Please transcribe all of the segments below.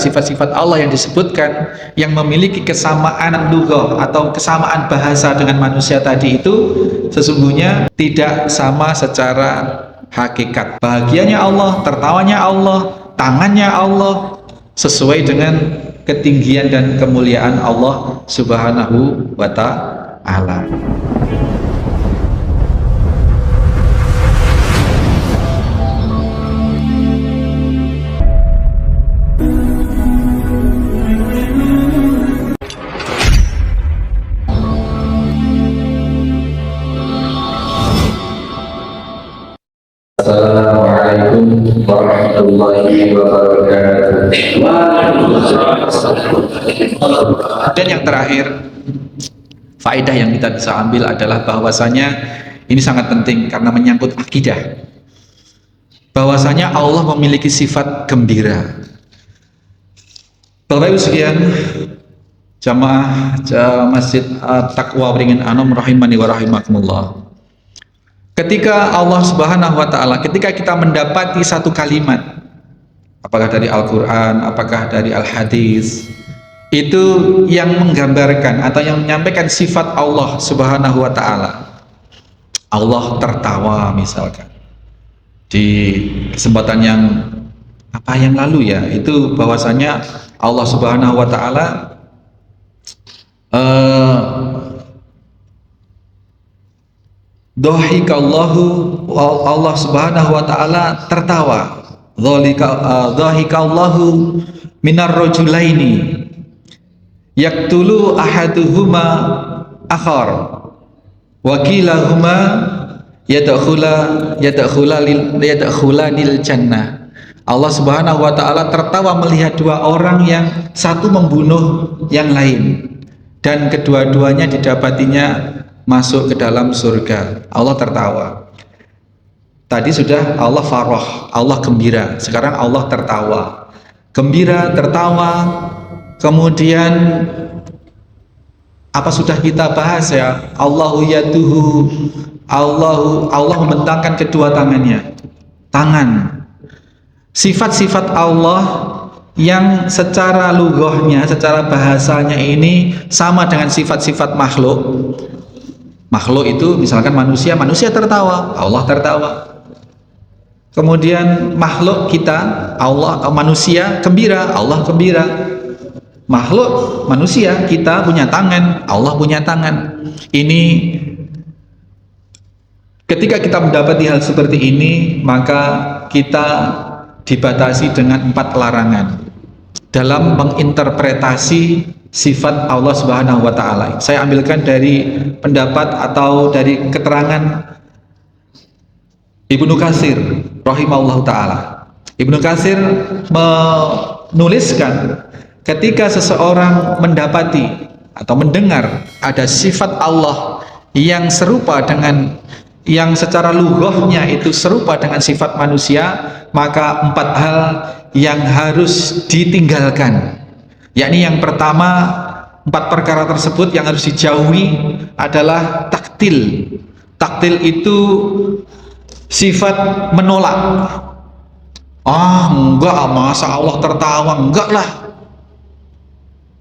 sifat-sifat Allah yang disebutkan yang memiliki kesamaan lugah atau kesamaan bahasa dengan manusia tadi itu sesungguhnya tidak sama secara hakikat. Bahagianya Allah, tertawanya Allah, tangannya Allah sesuai dengan ketinggian dan kemuliaan Allah Subhanahu wa ta'ala. Assalamualaikum warahmatullahi wabarakatuh. Dan yang terakhir, faedah yang kita bisa ambil adalah bahwasanya ini sangat penting karena menyangkut akidah. Bahwasanya Allah memiliki sifat gembira. Bapak Ibu sekalian, jamaah Masjid Taqwa Beringin Anom rahimani wa rahimakumullah. Ketika Allah Subhanahu wa ta'ala, ketika kita mendapati satu kalimat, apakah dari Al-Quran, apakah dari Al-Hadis, itu yang menggambarkan atau yang menyampaikan sifat Allah Subhanahu wa ta'ala. Allah tertawa misalkan. Di kesempatan yang lalu ya, itu bahwasanya Allah Subhanahu wa ta'ala dhahikallahu, Allah Subhanahu wa ta'ala tertawa. Dhahikallahu minar rajulaini yaktulu ahaduhuma akhar wa kilahuma yadkhulanil jannah. Allah Subhanahu wa ta'ala tertawa melihat dua orang yang satu membunuh yang lain dan kedua-duanya didapatinya masuk ke dalam surga. Allah tertawa. Tadi sudah Allah farah, Allah gembira. Sekarang Allah tertawa. Gembira, tertawa. Kemudian apa sudah kita bahas ya? Allahu yaduhu. Allah membentangkan kedua tangannya. Tangan. Sifat-sifat Allah yang secara lughahnya, secara bahasanya ini sama dengan sifat-sifat makhluk. Makhluk itu misalkan manusia tertawa, Allah tertawa. Kemudian makhluk kita, Allah, manusia gembira, Allah gembira. Makhluk manusia kita punya tangan, Allah punya tangan. Ini ketika kita mendapati hal seperti ini, maka kita dibatasi dengan 4 larangan dalam menginterpretasi sifat Allah Subhanahu wa ta'ala. Saya ambilkan dari pendapat atau dari keterangan Ibnu Katsir rahimahullah ta'ala. Ibnu Katsir menuliskan ketika seseorang mendapati atau mendengar ada sifat Allah yang serupa dengan, yang secara lughahnya itu serupa dengan sifat manusia, maka 4 hal yang harus ditinggalkan. Yakni yang pertama, 4 perkara tersebut yang harus dijauhi adalah taktil. Taktil itu sifat menolak. Enggak, masa Allah tertawa? Enggak lah.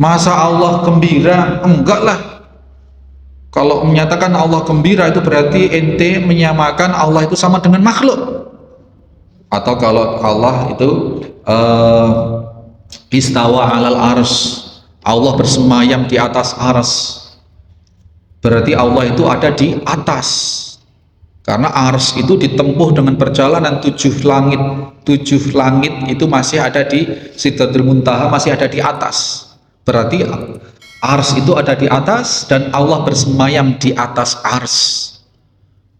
Masa Allah gembira? Enggak lah. Kalau menyatakan Allah gembira itu berarti ente menyamakan Allah itu sama dengan makhluk. Atau kalau Allah itu istawa alal ars, Allah bersemayam di atas ars, berarti Allah itu ada di atas, karena ars itu ditempuh dengan perjalanan 7 langit. 7 langit itu masih ada di Sidratul Muntaha, masih ada di atas, berarti ars itu ada di atas dan Allah bersemayam di atas ars.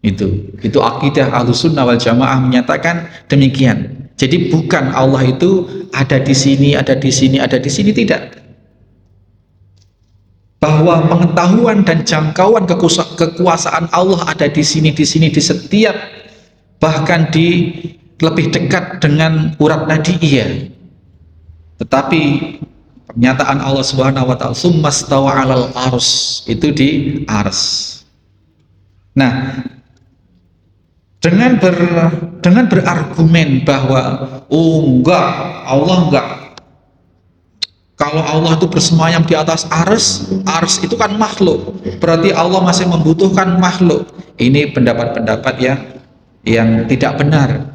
Itu akidah Ahlussunnah wal Jamaah menyatakan demikian. Jadi bukan Allah itu ada di sini, ada di sini, ada di sini, tidak. Bahwa pengetahuan dan jangkauan kekuasaan Allah ada di sini, di setiap, bahkan di lebih dekat dengan urat nadi, iya. Tetapi pernyataan Allah Subhanahu wa ta'ala summastawa 'alal ars, itu di ars. Nah, dengan berargumen bahwa enggak, Allah enggak kalau Allah itu bersemayam di atas ars itu kan makhluk, berarti Allah masih membutuhkan makhluk. Ini pendapat-pendapat yang tidak benar.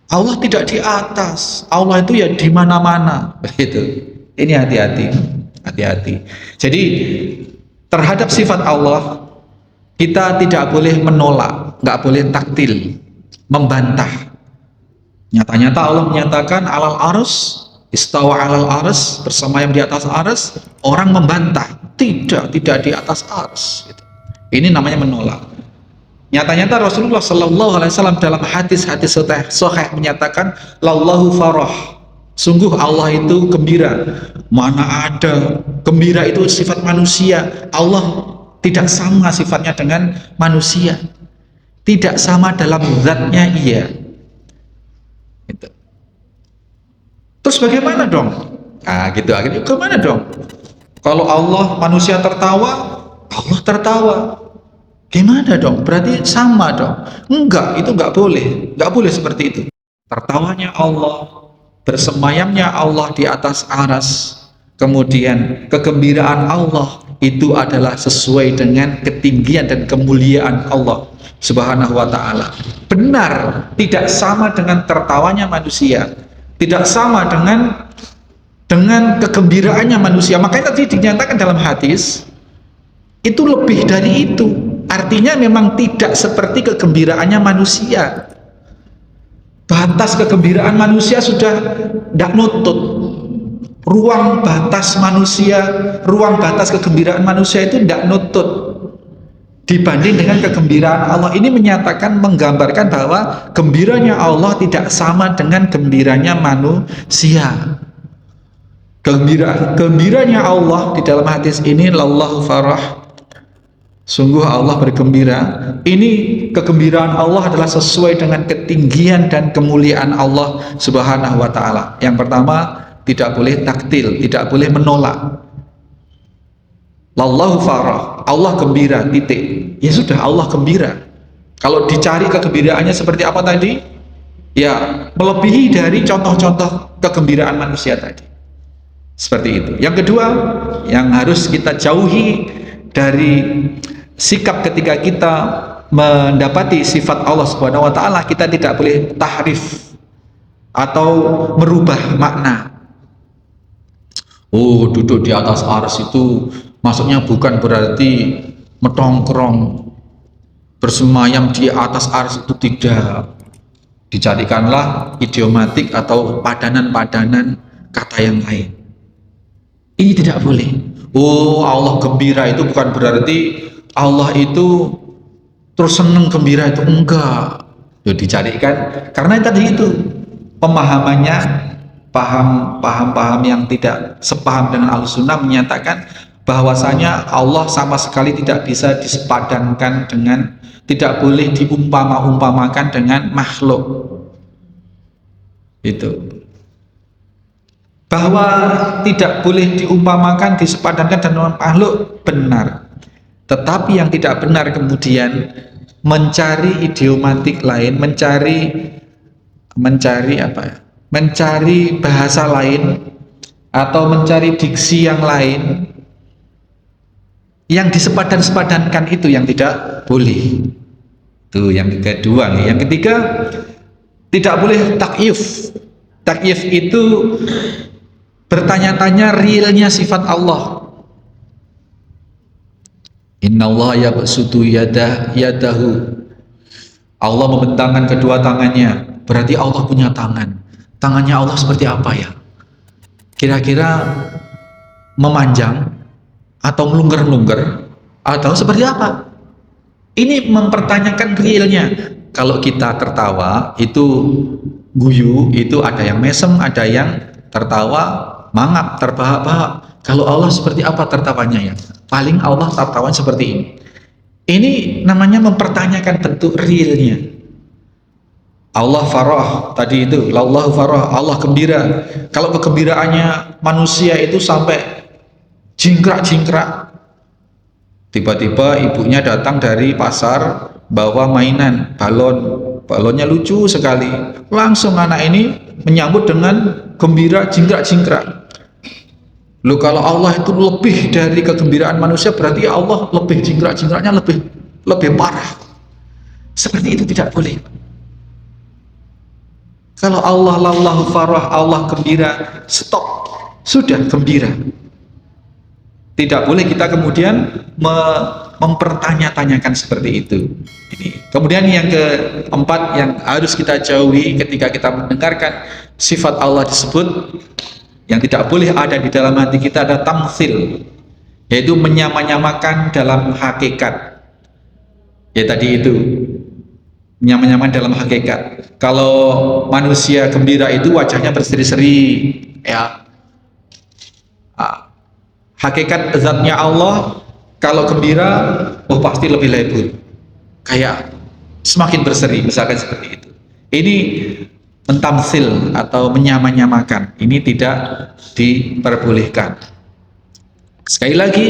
Allah tidak di atas, Allah itu ya di mana-mana, begitu. Ini hati-hati. Jadi terhadap sifat Allah kita tidak boleh menolak, nggak boleh taktil, membantah. Nyata-nyata Allah menyatakan alal ars, istawa alal ars, bersemayam di atas ars. Orang membantah, tidak di atas ars. Ini namanya menolak. Nyata-nyata Rasulullah Sallallahu Alaihi Wasallam dalam hadis-hadis sahih menyatakan, lallahu farah. Sungguh Allah itu gembira. Mana ada gembira itu sifat manusia. Allah tidak sama sifatnya dengan manusia. Tidak sama dalam zatnya iya. Gitu. Terus bagaimana dong? Nah gitu akhirnya kemana dong? Kalau Allah manusia tertawa, Allah tertawa. Gimana dong? Berarti sama dong? Enggak, itu enggak boleh seperti itu. Tertawanya Allah, bersemayamnya Allah di atas aras, kemudian kegembiraan Allah itu adalah sesuai dengan ketinggian dan kemuliaan Allah Subhanahu wa ta'ala. Benar, tidak sama dengan tertawanya manusia, tidak sama dengan kegembiraannya manusia. Makanya tadi dinyatakan dalam hadis itu lebih dari itu. Artinya memang tidak seperti kegembiraannya manusia. Batas kegembiraan manusia sudah tidak nutut. Ruang batas manusia, ruang batas kegembiraan manusia itu tidak nutut dibanding dengan kegembiraan Allah. Ini menyatakan, menggambarkan bahwa gembiranya Allah tidak sama dengan gembiranya manusia. Gembiranya Allah di dalam hadis ini, lallahu farah, sungguh Allah bergembira. Ini kegembiraan Allah adalah sesuai dengan ketinggian dan kemuliaan Allah Subhanahu wa ta'ala. Yang pertama, tidak boleh taktil, tidak boleh menolak. Lallahu farah, Allah gembira, titik. Ya sudah, Allah gembira. Kalau dicari kegembiraannya seperti apa tadi? Ya, melebihi dari contoh-contoh kegembiraan manusia tadi. Seperti itu. Yang kedua, yang harus kita jauhi dari sikap ketika kita mendapati sifat Allah Subhanahu wa ta'ala, kita tidak boleh tahrif atau merubah makna. Oh, duduk di atas ars itu maksudnya bukan berarti metongkrong, bersemayam di atas ars itu tidak. Dicarikanlah idiomatik atau padanan-padanan kata yang lain. Ini tidak boleh. Oh, Allah gembira itu bukan berarti Allah itu terus seneng gembira, itu enggak. Ya dicarikan, karena tadi itu pemahamannya, paham yang tidak sepaham dengan Ahlussunnah menyatakan bahwasanya Allah sama sekali tidak bisa disepadankan dengan, tidak boleh diumpamakan dengan makhluk. Itu bahwa tidak boleh diumpamakan, disepadankan dengan makhluk, benar. Tetapi yang tidak benar kemudian mencari idiomatik lain, mencari bahasa lain atau mencari diksi yang lain yang disepadan-sepadankan, itu yang tidak boleh. Itu yang kedua. Yang ketiga, tidak boleh takyif. Takyif itu bertanya-tanya realnya sifat Allah. Innallaha yabsutu yadahu. Allah membentangkan kedua tangannya. Berarti Allah punya tangan. Tangannya Allah seperti apa ya? Kira-kira memanjang atau melungker-lungker atau seperti apa? Ini mempertanyakan realnya. Kalau kita tertawa itu guyu, itu ada yang mesem, ada yang tertawa mangap, terbahak-bahak. Kalau Allah seperti apa tertawanya ya? Paling Allah tertawa seperti ini. Ini namanya mempertanyakan bentuk realnya. Allah farah, tadi itu lallahu farah, Allah gembira. Kalau kegembiraannya manusia itu sampai jingkrak-jingkrak. Tiba-tiba ibunya datang dari pasar bawa mainan, balonnya lucu sekali. Langsung anak ini menyambut dengan gembira, jingkrak-jingkrak. Loh, kalau Allah itu lebih dari kegembiraan manusia, berarti Allah lebih jingkrak-jingkraknya lebih parah. Seperti itu tidak boleh. Kalau Allah lallahu farah, Allah gembira, stop, sudah gembira. Tidak boleh kita kemudian mempertanya-tanyakan seperti itu. Ini. Kemudian yang keempat yang harus kita jauhi ketika kita mendengarkan sifat Allah disebut, yang tidak boleh ada di dalam hati kita ada tamtsil, yaitu menyamakan dalam hakikat. Ya tadi itu, menyamakan dalam hakikat. Kalau manusia gembira itu wajahnya berseri-seri, ya. Hakikat zatnya Allah kalau gembira, oh pasti lebih lebar, kayak semakin berseri, misalkan seperti itu. Ini mentamsil atau menyamakan, ini tidak diperbolehkan. Sekali lagi,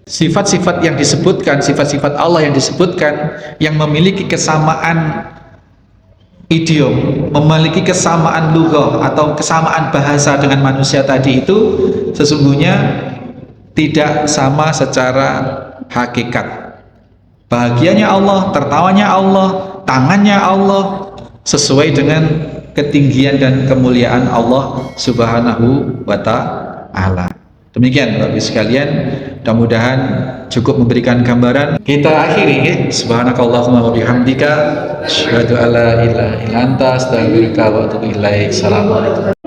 sifat-sifat yang disebutkan, sifat-sifat Allah yang disebutkan, yang memiliki kesamaan idiom, memiliki kesamaan lughah atau kesamaan bahasa dengan manusia tadi itu, sesungguhnya tidak sama secara hakikat. Bahagianya Allah, tertawanya Allah, tangannya Allah sesuai dengan ketinggian dan kemuliaan Allah Subhanahu wa ta'ala. Demikian Bapak Ibu sekalian, mudah-mudahan cukup memberikan gambaran. Kita akhiri ya. Subhanakallahumma wa bihamdika asyhadu alla ilaha illa anta astaghfiruka wa atubu ilaik. Assalamualaikum.